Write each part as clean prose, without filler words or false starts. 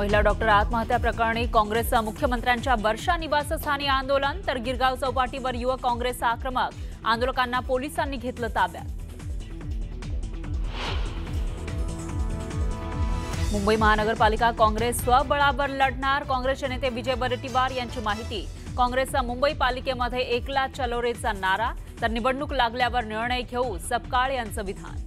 महिला डॉक्टर आत्महत्या प्रकरणी काँग्रेसचं मुख्यमंत्र्यांच्या वर्षा निवासस्थानी आंदोलन, तर गिरगाव चौपाटीवर युवक काँग्रेस आक्रमक, आंदोलकांना पोलिसांनी घेतलं ताब्यात। मुंबई महानगरपालिका काँग्रेस स्वबळावर लढणार, काँग्रेसचे नेते विजय वडेट्टीवार यांची माहिती। काँग्रेसचा मुंबई पालिकेमध्ये एकला चलो रेचा नारा, तर निवडणूक लागल्यावर निर्णय घेऊ, सपकाळ यांचं विधान।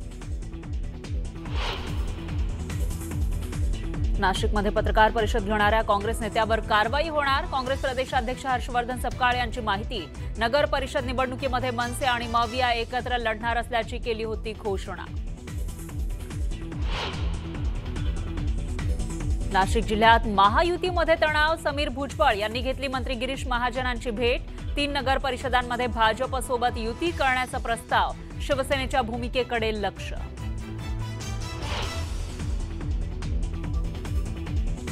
नाशिकमध्ये पत्रकार परिषद घेणाऱ्या काँग्रेस नेत्यावर कारवाई होणार, काँग्रेस प्रदेशाध्यक्ष हर्षवर्धन सपकाळ यांची माहिती। नगर परिषद निवडणुकीमध्ये मनसे आणि मविया एकत्र लढणार असल्याची केली होती घोषणा। नाशिक जिल्ह्यात महायुतीमध्ये तणाव, समीर भुजबळ यांनी घेतली मंत्री गिरीश महाजनांची भेट। 3 नगर परिषदांमध्ये भाजपसोबत युती करण्याचा प्रस्ताव, शिवसेनेच्या भूमिकेकडे लक्ष।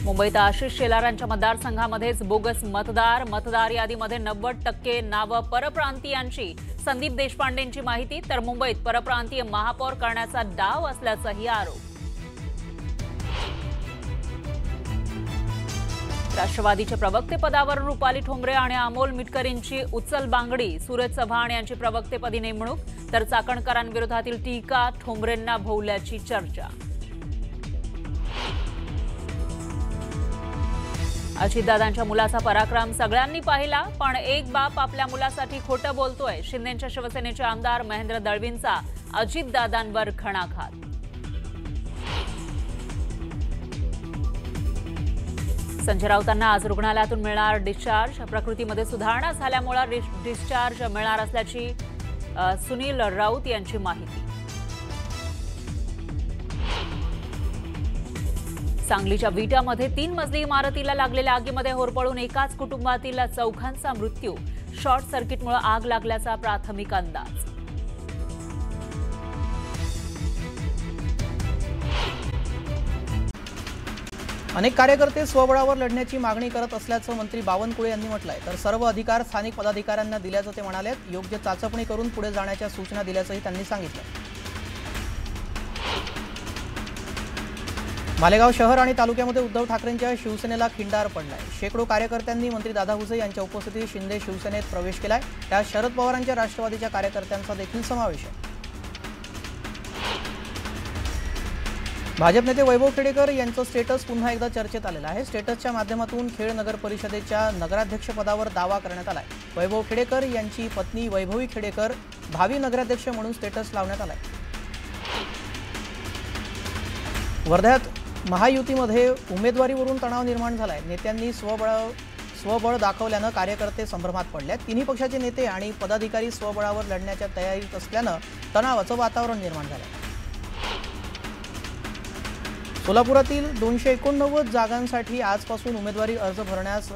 मुंबईत आशिष शेलारांच्या मतदारसंघामध्येच बोगस मतदार यादीमध्ये 90% नावं परप्रांतीयांची, संदीप देशपांडेंची माहिती। तर मुंबईत परप्रांतीय महापौर करण्याचा डाव असल्याचाही आरोप। राष्ट्रवादीचे प्रवक्तेपदावर रुपाली ठोंबरे आणि अमोल मिटकरींची उचलबांगडी, सूरज चव्हाण यांची प्रवक्तेपदी नेमणूक, तर चाकणकरांविरोधातील टीका, ठोंबरेंना भोवल्याची चर्चा। अजितदादांच्या मुलाचा पराक्रम सगळ्यांनी पाहिला, पण एक बाप आपल्या मुलासाठी खोटं बोलतोय, शिंदेच्या शिवसेनेचे आमदार महेंद्र दळवींचा अजितदादांवर घणाघात। संजय राऊतांना आज रुग्णालयातून मिळणार डिस्चार्ज, प्रकृतीमध्ये सुधारणा झाल्यामुळे डिस्चार्ज मिळणार असल्याची सुनील राऊत यांची माहिती। सांगलीच्या विट्यामध्ये 3 मजली इमारतीला लागलेल्या आगीमध्ये होरपळून एकाच कुटुंबातील 4घांचा मृत्यू, शॉर्ट सर्किटमुळे आग लागल्याचा प्राथमिक अंदाज। अनेक कार्यकर्ते स्वबळावर लढण्याची मागणी करत असल्याचं मंत्री बावनकुळे यांनी म्हटलंय, तर सर्व अधिकार स्थानिक पदाधिकाऱ्यांना दिल्याचं ते म्हणाले। योग्य चाचपणी करून पुढे जाण्याच्या सूचना दिल्याचंही त्यांनी सांगितलं। मालेगाव शहर आणि तालुक्यामध्ये उद्धव ठाकरेंच्या शिवसेनेला खिंडार पडलाय। शेकडो कार्यकर्त्यांनी मंत्री दादा भुसे यांच्या उपस्थितीत शिंदे शिवसेनेत प्रवेश केलाय। त्यात शरद पवारांच्या राष्ट्रवादीच्या कार्यकर्त्यांचा देखील समावेश आहे। भाजप नेते वैभव खेडेकर यांचं स्टेटस पुन्हा एकदा चर्चेत आलेलं आहे। स्टेटसच्या माध्यमातून खेड नगर परिषदेच्या नगराध्यक्षपदावर दावा करण्यात आलाय। वैभव खेडेकर यांची पत्नी वैभवी खेडेकर भावी नगराध्यक्ष म्हणून स्टेटस लावण्यात आलाय। वर्ध्यात महायुतीमध्ये उमेदवारीवरून तणाव निर्माण झालाय। नेत्यांनी स्वबळ दाखवल्यानं कार्यकर्ते संभ्रमात पडले। तिन्ही पक्षाचे नेते आणि पदाधिकारी स्वबळावर लढण्याच्या तयारीत असल्यानं तणावाचं वातावरण निर्माण झालंय। सोलापुरातील 289 जागांसाठी आजपासून उमेदवारी अर्ज भरण्यास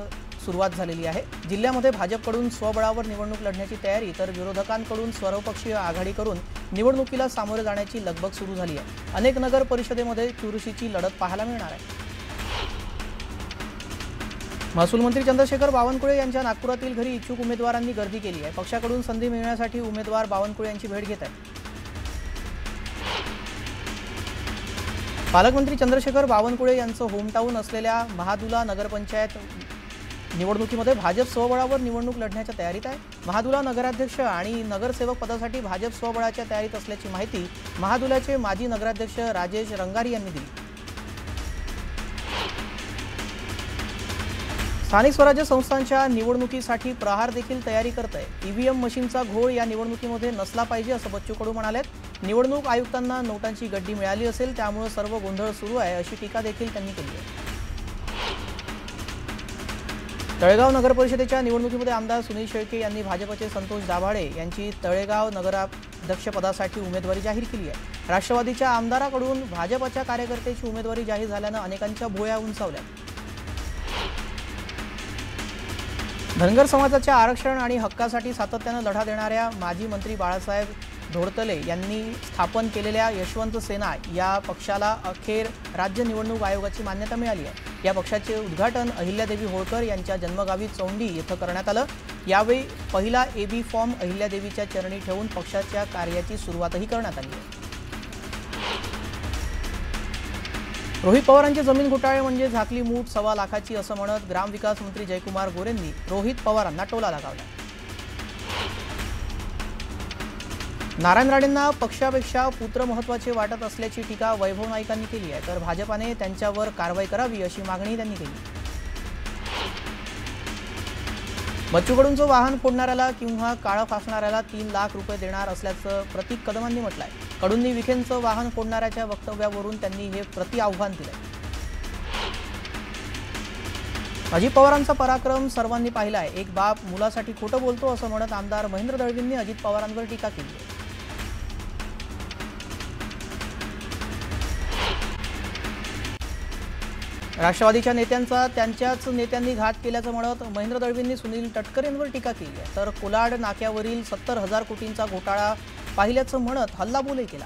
सुरुवात झालेली आहे। जिल्ह्यामध्ये भाजपकडून स्वबळावर निवडणूक लढण्याची तयारी, तर विरोधकांकडून सर्वपक्षीय आघाडी करून निवडणुकीला सामोरे जाण्याची लगबग सुरू झाली आहे। अनेक नगर परिषदेमध्ये चुरशीची लढत पाहायला मिळणार आहे। महसूल मंत्री चंद्रशेखर बावनकुळे यांच्या नागपुरातील घरी इच्छुक उमेदवारांनी गर्दी केली आहे। पक्षाकडून संधी मिळण्यासाठी उमेदवार बावनकुळे यांची भेट घेत आहेत। पालकमंत्री चंद्रशेखर बावनकुळे यांचं होमटाऊन असलेल्या महादुला नगरपंचायत निवडणुकीमध्ये भाजप स्वबळावर निवडणूक लढण्याच्या तयारीत आहे। महादुला नगराध्यक्ष आणि नगरसेवक पदासाठी भाजप स्वबळाच्या तयारीत असल्याची माहिती महादुल्याचे माजी नगराध्यक्ष राजेश रंगारी यांनी दिली। स्थानिक स्वराज्य संस्थांच्या निवडणुकीसाठी प्रहार देखील तयारी करत आहे। ईव्हीएम मशीनचा घोळ या निवडणुकीमध्ये नसला पाहिजे असं बच्चू कडू म्हणालेत। निवडणूक आयुक्तांना नोटांची गड्डी मिळाली असेल, त्यामुळे सर्व गोंधळ सुरू आहे अशी टीका देखील त्यांनी केली आहे। तळेगाव नगर परिषदेच्या निवडणुकीमध्ये आमदार सुनील शेळके यांनी भाजपचे संतोष दाभाडे यांची तळेगाव नगराध्यक्षपदासाठी उमेदवारी जाहीर केली आहे। राष्ट्रवादीच्या आमदाराकडून भाजपच्या कार्यकर्त्याची उमेदवारी जाहीर झाल्यानं अनेकांच्या भुवया उंचावल्या। धनगर समाजाच्या आरक्षण आणि हक्कासाठी सातत्यानं लढा देणाऱ्या माजी मंत्री बाळासाहेब धोडतले यांनी स्थापन केलेल्या यशवंत सेना या पक्षाला अखेर राज्य निवडणूक आयोगाची मान्यता मिळाली आहे। या पक्षाचे उद्घाटन अहिल्यादेवी होळकर यांच्या जन्मगावी चौंडी येथे करण्यात आलं। यावेळी पहिला एबी फॉर्म अहिल्यादेवीच्या चरणी ठेवून पक्षाच्या कार्याची सुरुवातही करण्यात आली आहे। रोहित पवारांची जमीन घोटाळे म्हणजे झाकली मूठ 1.25 लाखाची असं म्हणत ग्रामविकास मंत्री जयकुमार गोरेंनी रोहित पवारांना टोला लगावला। नारायण राणेंना पक्षापेक्षा पुत्र महत्त्वाचे वाटत असल्याची टीका वैभव नाईकांनी केली आहे, तर भाजपाने त्यांच्यावर कारवाई करावी अशी मागणी त्यांनी केली। बच्चू कडूंचं वाहन फोडणाऱ्याला किंवा काळं फासणाऱ्याला 3 लाख रुपये देणार असल्याचं प्रतीक कदमांनी म्हटलंय। कडूंनी विखेंचं वाहन फोडणाऱ्याच्या वक्तव्यावरून त्यांनी हे प्रतिआव्हान दिलंय। अजित पवारांचा पराक्रम सर्वांनी पाहिला आहे, एक बाप मुलासाठी खोटं बोलतो असं म्हणत आमदार महेंद्र दळवींनी अजित पवारांवर टीका केली आहे। राष्ट्रवादीच्या नेत्यांचा त्यांच्याच नेत्यांनी घात केल्याचं म्हणत महेंद्र दळवींनी सुनील तटकरेंवर टीका केली आहे, तर कोलाड नाक्यावरील 70,000 कोटींचा घोटाळा पाहिल्याचं म्हणत हल्लाबोलही केला।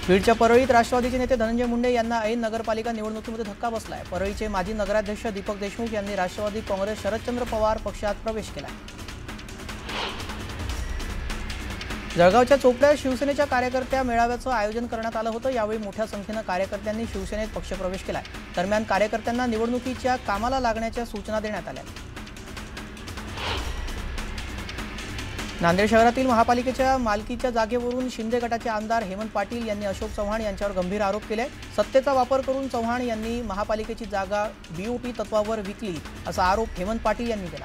बीडच्या परळीत राष्ट्रवादीचे नेते धनंजय मुंडे यांना ऐन नगरपालिका निवडणुकीमध्ये धक्का बसलाय। परळीचे माजी नगराध्यक्ष दीपक देशमुख यांनी राष्ट्रवादी काँग्रेस शरदचंद्र पवार पक्षात प्रवेश केला। जळगावच्या चोपड्यात शिवसेनेच्या कार्यकर्त्या मेळाव्याचं आयोजन करण्यात आलं होतं। यावेळी मोठ्या संख्येने कार्यकर्त्यांनी शिवसेनेत पक्षप्रवेश केलाय। दरम्यान कार्यकर्त्यांना निवडणुकीच्या कामाला लागण्याच्या सूचना देण्यात आल्या। नांदेड शहरातील महापालिकेच्या मालकीच्या जागेवरून शिंदे गटाचे आमदार हेमंत पाटील यांनी अशोक चव्हाण यांच्यावर गंभीर आरोप केले। सत्तेचा वापर करून चव्हाण यांनी महापालिकेची जागा बीओटी तत्वावर विकली असा आरोप हेमंत पाटील यांनी केला।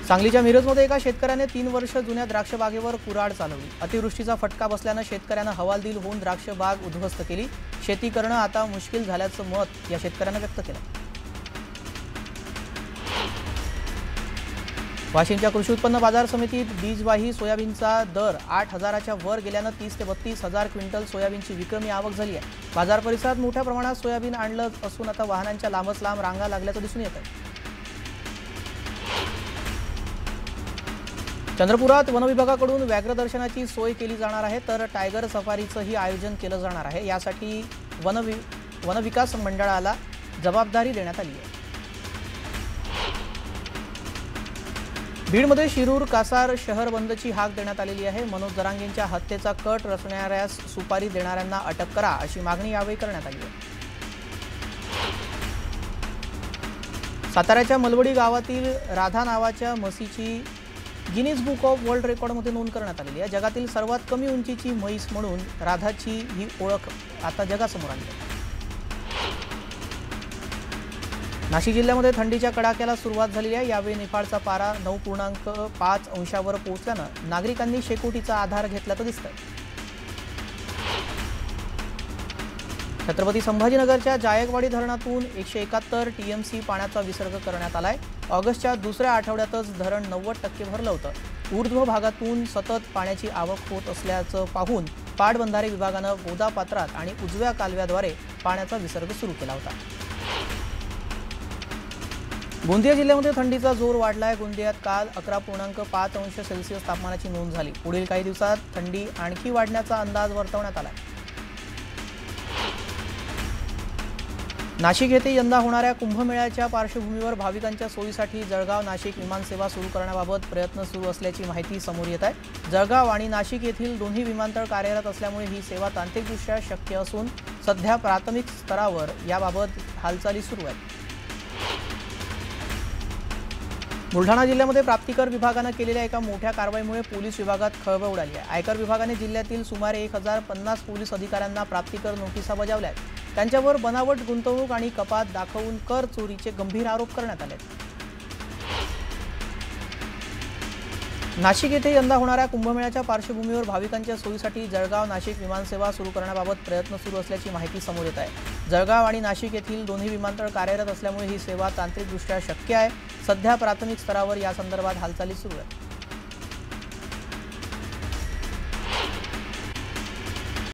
सांगलीच्या मिरजमध्ये एका शेतकऱ्याने 3 वर्ष जुन्या द्राक्ष बागेवर कुऱ्हाड चालवली। अतिवृष्टीचा फटका बसल्यानं शेतकऱ्यानं हवालदिल होऊन द्राक्ष बाग उद्ध्वस्त केली। शेती करणं आता मुश्किल झाल्याचं मत या शेतकऱ्यानं व्यक्त केलं। वाशिमच्या कृषी उत्पन्न बाजार समितीत बीजवाही सोयाबीनचा दर 8,000च्या वर गेल्यानं 30 ते 32,000 क्विंटल सोयाबीनची विक्रमी आवक झाली आहे। बाजार परिसरात मोठ्या प्रमाणात सोयाबीन आणलं असून आता वाहनांच्या लांबच लांब रांगा लागल्याचं दिसून येत आहे। चंद्रपुरात वनविभागाकडून व्याघ्र दर्शनाची सोय केली जाणार आहे, तर टायगर सफारीचंही आयोजन केलं जाणार आहे। यासाठी वनविकास मंडळाला जबाबदारी देण्यात आली आहे। बीडमध्ये शिरूर कासार शहर बंदची हाक देण्यात आलेली आहे। मनोज जरांगेंच्या हत्येचा कट रचणाऱ्यास सुपारी देणाऱ्यांना अटक करा अशी मागणी यावेळी करण्यात आली आहे। साताऱ्याच्या मलवडी गावातील राधा नावाच्या म्हशीची गिनीज बुक ऑफ वर्ल्ड रेकॉर्डमध्ये नोंद करण्यात आलेली आहे। जगातील सर्वात कमी उंचीची म्हैस म्हणून राधाची ही ओळख आता जगासमोर आली आहे। नाशिक जिल्ह्यामध्ये थंडीच्या कडाक्याला सुरुवात झाली आहे। यावेळी निफाडचा पारा 9.5 अंशावर पोहोचल्यानं नागरिकांनी शेकोटीचा आधार घेतल्याचं दिसतंय। छत्रपती संभाजीनगरच्या जायकवाडी धरणातून 171 टीएमसी पाण्याचा विसर्ग करण्यात आलाय। ऑगस्टच्या दुसऱ्या आठवड्यातच धरण 90% भरलं होतं। ऊर्ध्व भागातून सतत पाण्याची आवक होत असल्याचं पाहून पाटबंधारे विभागानं गोदा पात्रात आणि उजव्या कालव्याद्वारे पाण्याचा विसर्ग सुरू केला होता। गोंदिया जिल्ह्यामध्ये थंडीचा जोर वाढलाय। गोंदियात काल 11.5 अंश सेल्सिअस तापमानाची नोंद झाली। पुढील काही दिवसात थंडी आणखी वाढण्याचा अंदाज वर्तवण्यात आलाय। नाशिक येथे यंदा होणाऱ्या कुंभमेळ्याच्या पार्श्वभूमीवर भाविकांच्या सोयीसाठी जळगाव नाशिक विमानसेवा सुरू करण्याबाबत प्रयत्न सुरू असल्याची माहिती समोर येत आहे। जळगाव आणि नाशिक येथील दोन्ही विमानतळ कार्यरत असल्यामुळे ही सेवा तांत्रिकदृष्ट्या शक्य असून सध्या प्राथमिक स्तरावर याबाबत हालचाली सुरू आहेत। बुलढाणा जिल्ह्यामध्ये प्राप्तिकर विभागानं केलेल्या एका मोठ्या कारवाईमुळे पोलीस विभागात खळबळ उडाली आहे। आयकर विभागाने जिल्ह्यातील सुमारे 1050 पोलीस अधिकाऱ्यांना प्राप्तिकर नोटिसा बजावल्या आहेत। त्यांच्यावर बनावट गुंतवणूक आणि कपात दाखवून कर चोरीचे गंभीर आरोप करण्यात आले। नाशिक येथे यंदा होणाऱ्या कुंभमेळ्याच्या पार्श्वभूमीवर भाविकांच्या सोयीसाठी जळगाव नाशिक विमानसेवा सुरू करण्याबाबत प्रयत्न सुरू असल्याची माहिती समोर येत आहे। जळगाव आणि नाशिक येथील दोन्ही विमानतळ कार्यरत असल्यामुळे ही सेवा तांत्रिकदृष्ट्या शक्य आहे। सध्या प्राथमिक स्तरावर या संदर्भात हालचाली सुरू आहेत।